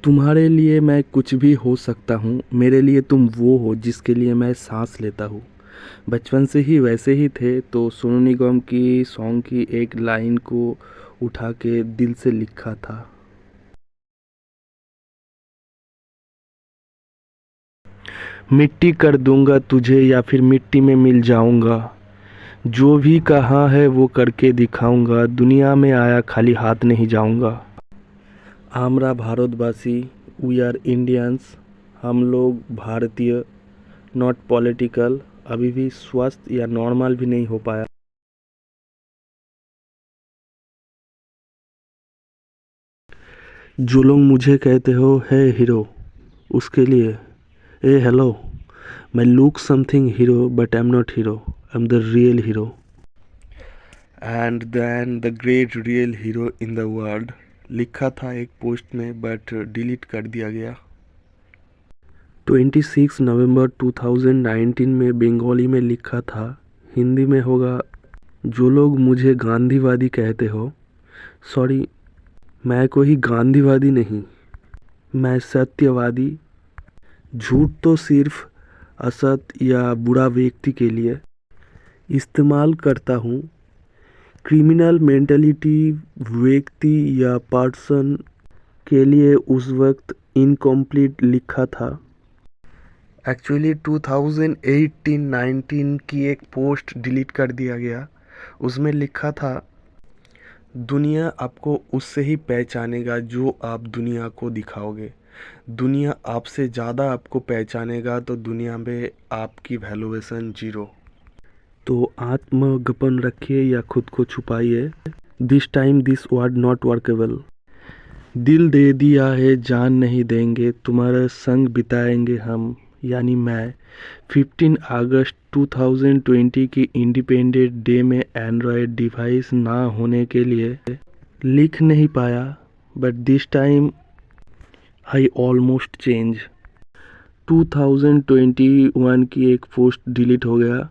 तुम्हारे लिए मैं कुछ भी हो सकता हूँ, मेरे लिए तुम वो हो जिसके लिए मैं सांस लेता हूँ। बचपन से ही वैसे ही थे तो सोनू निगम की सॉन्ग की एक लाइन को उठा के दिल से लिखा था। मिट्टी कर दूंगा तुझे या फिर मिट्टी में मिल जाऊंगा, जो भी कहा है वो करके दिखाऊंगा, दुनिया में आया खाली हाथ नहीं जाऊंगा। আমরা भारतवासी, वी आर इंडियंस, हम लोग भारतीय, नॉट पॉलिटिकल, अभी भी स्वस्थ या नॉर्मल भी नहीं हो पाया। जो लोग मुझे कहते हो है हीरो, उसके लिए ए हेलो, मैं look something hero but I am not hero, I am the real hero. And then the great real hero in the world लिखा था एक पोस्ट में बट डिलीट कर दिया गया। 26 नवंबर 2019 में बंगाली में लिखा था, हिंदी में होगा, जो लोग मुझे गांधीवादी कहते हो, सॉरी, मैं कोई गांधीवादी नहीं, मैं सत्यवादी। झूठ तो सिर्फ असत या बुरा व्यक्ति के लिए इस्तेमाल करता हूँ। क्रिमिनल मेंटेलिटी व्यक्ति या पर्सन के लिए उस वक्त इनकम्प्लीट लिखा था। एक्चुअली 2018-19 की एक पोस्ट डिलीट कर दिया गया। उसमें लिखा था, दुनिया आपको उससे ही पहचानेगा जो आप दुनिया को दिखाओगे। दुनिया आपसे ज़्यादा आपको पहचानेगा तो दुनिया में आपकी वैल्यूएशन जीरो। तो आत्मगोपन रखिए या खुद को छुपाइए। This time this word not workable. दिल दे दिया है जान नहीं देंगे, तुम्हारे संग बिताएंगे हम, यानी मैं 15 अगस्त 2020 की इंडिपेंडेंस डे में एंड्रॉयड डिवाइस ना होने के लिए लिख नहीं पाया, but this time I almost change. 2021 की एक पोस्ट डिलीट हो गया।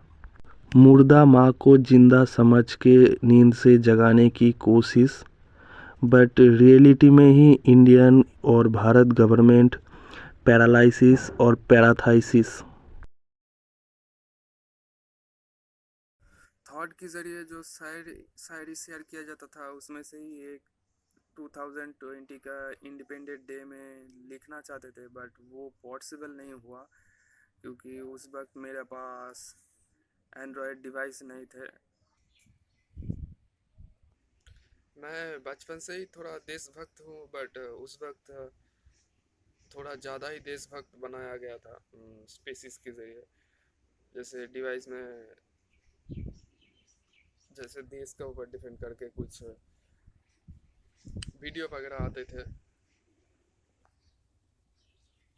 मुर्दा माँ को जिंदा समझ के नींद से जगाने की कोशिश, बट रियलिटी में ही इंडियन और भारत गवर्नमेंट पैरालिसिस और पैराथाइसिस। थॉट के ज़रिए जो शायरी शेयर किया जाता था उसमें से ही एक 2020 का इंडिपेंडेंस डे में लिखना चाहते थे, बट वो पॉसिबल नहीं हुआ क्योंकि उस वक्त मेरे पास एंड्रॉयड डिवाइस नहीं थे। मैं बचपन से ही थोड़ा देशभक्त हूँ, बट उस वक्त थोड़ा ज़्यादा ही देशभक्त बनाया गया था स्पेसिस के ज़रिए। जैसे डिवाइस में जैसे देश के ऊपर डिपेंड करके कुछ वीडियो वगैरह आते थे।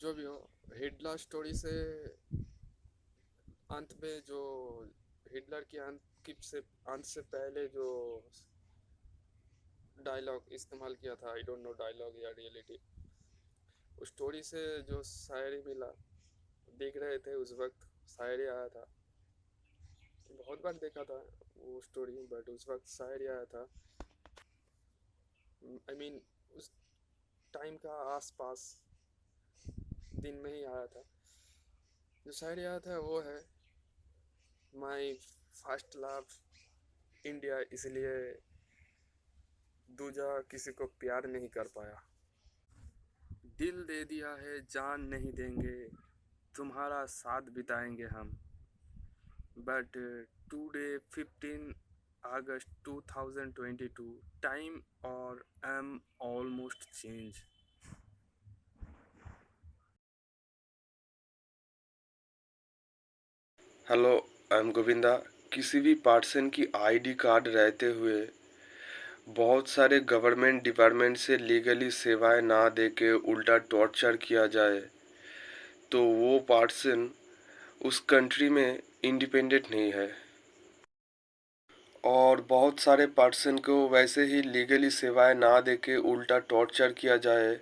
जो भी हो, हिटलर स्टोरी से अंत में जो हिटलर की अंत से पहले जो डायलॉग इस्तेमाल किया था, आई डोंट नो डायलॉग या रियलिटी, उस स्टोरी से जो शायरी मिला, देख रहे थे उस वक्त शायरी आया था। बहुत बार देखा था वो स्टोरी, बट उस वक्त शायरी आया था। आई मीन उस टाइम का आसपास दिन में ही आया था। जो शायरी आया था वो है, माई फर्स्ट लव इंडिया, इसलिए दूजा किसी को प्यार नहीं कर पाया। दिल दे दिया है जान नहीं देंगे, तुम्हारा साथ बिताएंगे हम, बट टुडे 15 अगस्त 2022 टाइम और am almost change. Hello, I am Govinda. किसी भी पर्सन की आईडी कार्ड रहते हुए बहुत सारे गवर्नमेंट डिपार्टमेंट से लीगली सेवाएं ना देके उल्टा टॉर्चर किया जाए तो वो पर्सन उस कंट्री में इंडिपेंडेंट नहीं है। और बहुत सारे पर्सन को वैसे ही लीगली सेवाएं ना देके उल्टा टॉर्चर किया जाए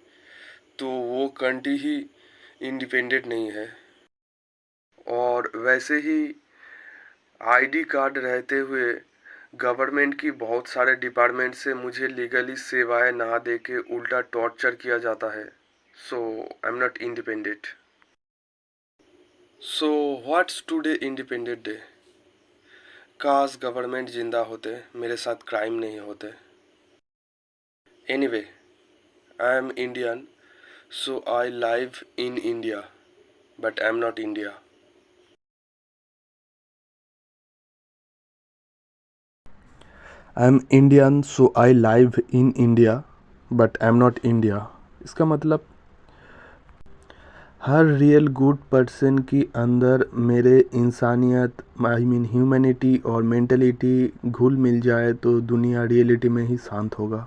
तो वो कंट्री ही इंडिपेंडेंट नहीं है। और वैसे ही आईडी कार्ड रहते हुए गवर्नमेंट की बहुत सारे डिपार्टमेंट से मुझे लीगली सेवाएं ना दे के उल्टा टॉर्चर किया जाता है। So I am not independent. So what's today independent day. काश गवर्नमेंट जिंदा होते, मेरे साथ क्राइम नहीं होते। Anyway, I am Indian, so I live in India, but I am not India. I am Indian so I live in India but I am not India. इसका मतलब हर real good person की अंदर मेरे इंसानियत I mean humanity और mentality घुल मिल जाए तो दुनिया रियलिटी में ही शांत होगा।